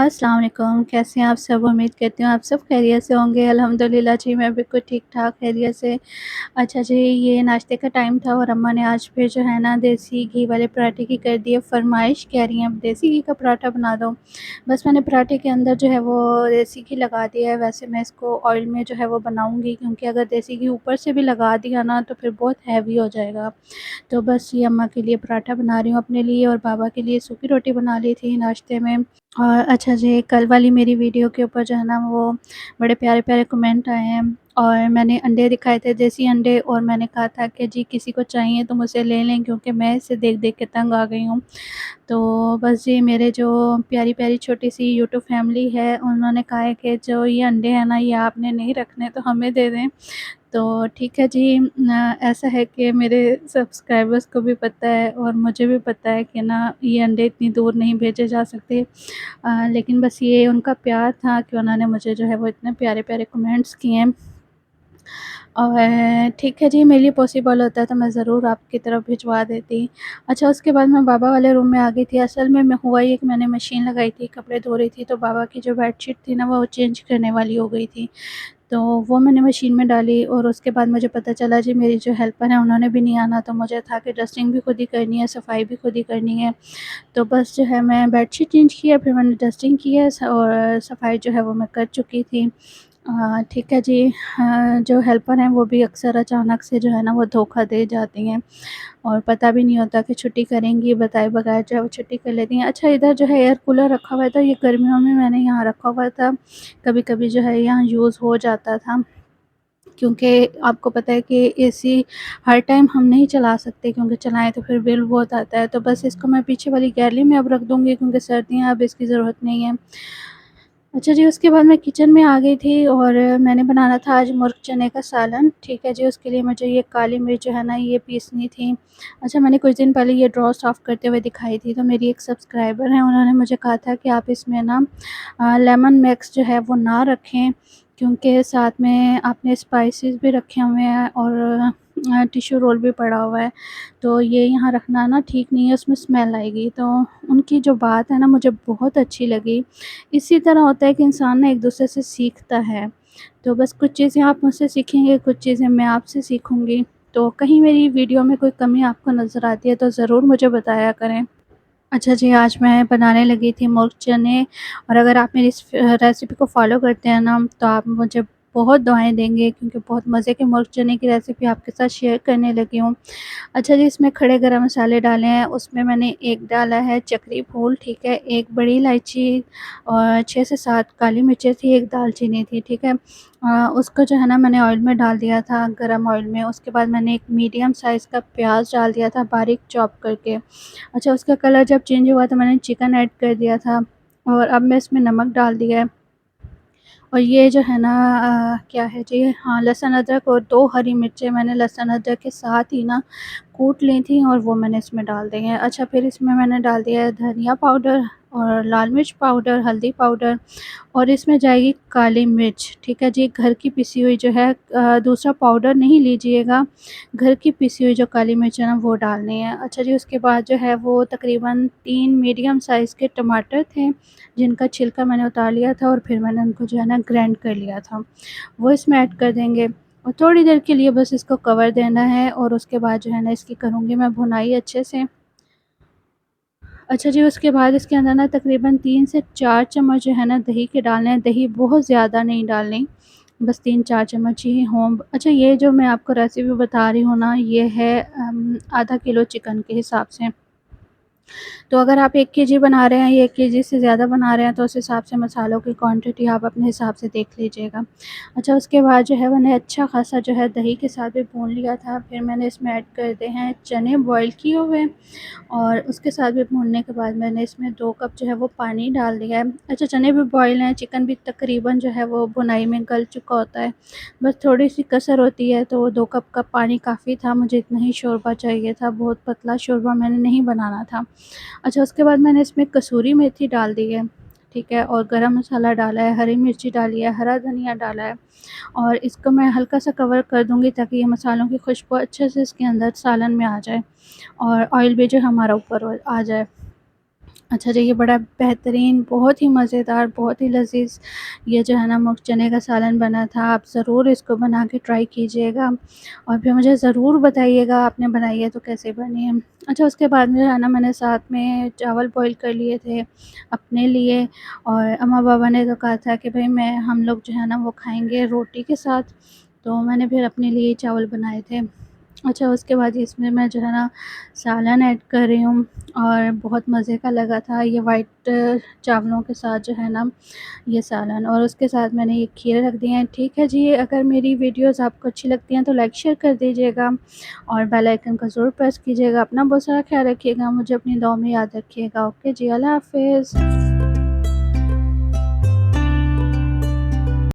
अस्सलाम वालेकुम, कैसे हैं आप सब? उम्मीद करती हूँ आप सब खैरियत से होंगे। अल्हम्दुलिल्लाह जी, मैं बिल्कुल ठीक-ठाक खैरियत से। अच्छा जी, ये नाश्ते का टाइम था और अम्मा ने आज फिर जो है ना देसी घी वाले पराठे की कर दी है फ़रमाइश, कह रही हैं अब देसी घी का पराठा बना दो। बस मैंने पराठे के अंदर जो है वो देसी घी लगा दिया है। वैसे मैं इसको ऑयल में जो है वो बनाऊँगी, क्योंकि अगर देसी घी ऊपर से भी लगा दिया ना तो फिर बहुत हैवी हो जाएगा। तो बस ये अम्मा के लिए पराठा बना रही हूँ अपने लिए, और बाबा के लिए सूखी रोटी बना ली थी नाश्ते में। और अच्छा जी, कल वाली मेरी वीडियो के ऊपर जो है ना वो बड़े प्यारे-प्यारे कमेंट आए हैं, और मैंने अंडे दिखाए थे, देसी अंडे, और मैंने कहा था कि जी किसी को चाहिए तो मुझसे ले लें, क्योंकि मैं इसे देख-देख के तंग आ गई हूँ। तो बस जी, मेरे जो प्यारी-प्यारी छोटी-सी यूट्यूब फैमिली है, उन्होंने कहा है कि जो ये अंडे हैं ना ये आपने नहीं रखने तो हमें दे दें। तो ठीक है जी, ऐसा है कि मेरे सब्सक्राइबर्स को भी पता है और मुझे भी पता है कि ना ये अंडे इतनी दूर नहीं भेजे जा सकते। लेकिन बस ये उनका प्यार था कि उन्होंने मुझे जो है वो इतने प्यारे-प्यारे कमेंट्स किए हैं। और ठीक है जी, मेरे लिए पॉसिबल होता तो मैं ज़रूर आपकी तरफ भिजवा देती। अच्छा, उसके बाद मैं बाबा वाले रूम में आ गई थी। असल में मैं हुआ ये कि मैंने मशीन लगाई थी, कपड़े धो रही थी, तो बाबा की जो बेडशीट थी ना वो चेंज करने वाली हो गई थी। तो वो मैंने मशीन में डाली, और उसके बाद मुझे पता चला जी मेरी जो हेल्पर है उन्होंने भी नहीं आना, तो मुझे था कि डस्टिंग भी खुद ही करनी है, सफाई भी खुद ही करनी है। तो बस जो है मैं बेडशीट चेंज किया, फिर मैंने डस्टिंग की है, और सफाई जो है वो मैं कर चुकी थी। ठीक है जी। जो हेल्पर हैं वो भी अक्सर अचानक से जो है ना वो धोखा दे जाती हैं, और पता भी नहीं होता कि छुट्टी करेंगी, बताए बगैर जो है वो छुट्टी कर लेती हैं। अच्छा, इधर जो है एयर कूलर रखा हुआ था, ये गर्मियों में मैंने यहाँ रखा हुआ था। कभी-कभी जो है यहाँ यूज़ हो जाता था, क्योंकि आपको पता है कि एसी हर टाइम हम नहीं चला सकते, क्योंकि चलाएँ तो फिर बिल बहुत आता है। तो बस इसको मैं पीछे वाली गैलरी में अब रख दूँगी, क्योंकि सर्दियाँ हैं, अब इसकी ज़रूरत नहीं है। अच्छा जी, उसके बाद मैं किचन में आ गई थी, और मैंने बनाना था आज मुर्ग चने का सालन। ठीक है जी, उसके लिए मुझे ये काली मिर्च जो है ना ये पीसनी थी। अच्छा, मैंने कुछ दिन पहले ये ड्रॉ साफ़ करते हुए दिखाई थी, तो मेरी एक सब्सक्राइबर हैं, उन्होंने मुझे कहा था कि आप इसमें ना लेमन मिक्स जो है वो ना रखें, क्योंकि साथ में आपने स्पाइसेस भी रखे हुए हैं, और टिश्यू रोल भी पड़ा हुआ है, तो ये यहाँ रखना ना ठीक नहीं है, उसमें स्मेल आएगी। तो उनकी जो बात है ना मुझे बहुत अच्छी लगी। इसी तरह होता है कि इंसान ना एक-दूसरे से सीखता है। तो बस कुछ चीज़ें आप मुझसे सीखेंगे, कुछ चीज़ें मैं आपसे सीखूँगी। तो कहीं मेरी वीडियो में कोई कमी आपको नज़र आती है तो ज़रूर मुझे बताया करें। अच्छा जी, आज मैं बनाने लगी थी मुर्ग चने, और अगर आप मेरी इस रेसिपी को फ़ॉलो करते हैं ना तो आप मुझे बहुत दुआएँ देंगे, क्योंकि बहुत मज़े के मुर्ग चने की रेसिपी आपके साथ शेयर करने लगी हूँ। अच्छा जी, इसमें खड़े गरम मसाले डाले हैं, उसमें मैंने एक डाला है चक्री फूल, ठीक है, एक बड़ी इलायची, और 6 से 7 काली मिर्चें थी, एक दालचीनी थी, ठीक है। उसको जो है ना मैंने ऑयल में डाल दिया था, गरम ऑयल में। उसके बाद मैंने एक मीडियम साइज़ का प्याज़ डाल दिया था बारीक चॉप करके। अच्छा, उसका कलर जब चेंज हुआ तो मैंने चिकन ऐड कर दिया था, और अब मैं इसमें नमक डाल दिया है। और ये जो है ना क्या है जी, हाँ, लहसुन अदरक और 2 हरी मिर्चें मैंने लहसुन अदरक के साथ ही ना कूट ली थी, और वो मैंने इसमें डाल दी हैं। अच्छा, फिर इसमें मैंने डाल दिया है धनिया पाउडर, और लाल मिर्च पाउडर, हल्दी पाउडर, और इसमें जाएगी काली मिर्च, ठीक है जी, घर की पिसी हुई जो है, दूसरा पाउडर नहीं लीजिएगा, घर की पिसी हुई जो काली मिर्च है ना वो डालनी है। अच्छा जी, उसके बाद जो है वो तकरीबन 3 मीडियम साइज़ के टमाटर थे, जिनका छिलका मैंने उतार लिया था, और फिर मैंने उनको जो है ना ग्राइंड कर लिया था, वो इसमें ऐड कर देंगे, और थोड़ी देर के लिए बस इसको कवर देना है, और उसके बाद जो है ना इसकी करूँगी मैं भुनाई अच्छे से। अच्छा जी, उसके बाद इसके अंदर ना तकरीबन 3 से 4 चम्मच जो है ना दही के डालने हैं, दही बहुत ज़्यादा नहीं डालनी, बस 3-4 चम्मच ही हों। अच्छा, ये जो मैं आपको रेसिपी बता रही हूँ ना, ये है आधा किलो चिकन के हिसाब से। तो अगर आप 1 केजी बना रहे हैं या 1 केजी से ज़्यादा बना रहे हैं तो उस हिसाब से मसालों की क्वांटिटी आप अपने हिसाब से देख लीजिएगा। अच्छा, उसके बाद जो है मैंने अच्छा ख़ासा जो है दही के साथ भी भून लिया था, फिर मैंने इसमें ऐड कर दिए हैं चने बॉयल किए हुए, और उसके साथ भी भूनने के बाद मैंने इसमें 2 कप जो है वो पानी डाल दिया है। अच्छा, चने भी बॉयल हैं, चिकन भी तकरीबन जो है वो भुनाई में गल चुका होता है, बस थोड़ी-सी कसर होती है, तो 2 कप का पानी काफ़ी था, मुझे इतना ही शोरबा चाहिए था, बहुत पतला शोरबा मैंने नहीं बनाना था। अच्छा, उसके बाद मैंने इसमें कसूरी मेथी डाल दी है, ठीक है, और गरम मसाला डाला है, हरी मिर्ची डाली है, हरा धनिया डाला है, और इसको मैं हल्का-सा कवर कर दूँगी ताकि ये मसालों की खुशबू अच्छे से इसके अंदर सालन में आ जाए, और ऑयल भी जो हमारा ऊपर आ जाए। अच्छा जी, ये बड़ा बेहतरीन, बहुत ही मज़ेदार, बहुत ही लज़ीज़ ये जो है ना मुग चने का सालन बना था। आप ज़रूर इसको बना के ट्राई कीजिएगा और फिर मुझे ज़रूर बताइएगा आपने बनाई है तो कैसे बनी है। अच्छा, उसके बाद में जो है ना मैंने साथ में चावल बॉयल कर लिए थे अपने लिए, और अम्मा-पापा ने तो कहा था कि भई मैं हम लोग जो है ना वो खाएँगे रोटी के साथ, तो मैंने फिर अपने लिए चावल बनाए थे। अच्छा, उसके बाद इसमें मैं जो है ना सालन ऐड कर रही हूँ और बहुत मज़े का लगा था ये वाइट चावलों के साथ जो है ना ये सालन, और उसके साथ मैंने ये खीरे रख दिए हैं। ठीक है जी, अगर मेरी वीडियोज़ आपको अच्छी लगती हैं तो लाइक शेयर कर दीजिएगा और बेल आइकन को ज़रूर प्रेस कीजिएगा। अपना बहुत सारा ख़्याल रखिएगा, मुझे अपनी दुआ में याद रखिएगा। ओके जी, अल्लाह हाफ़िज़।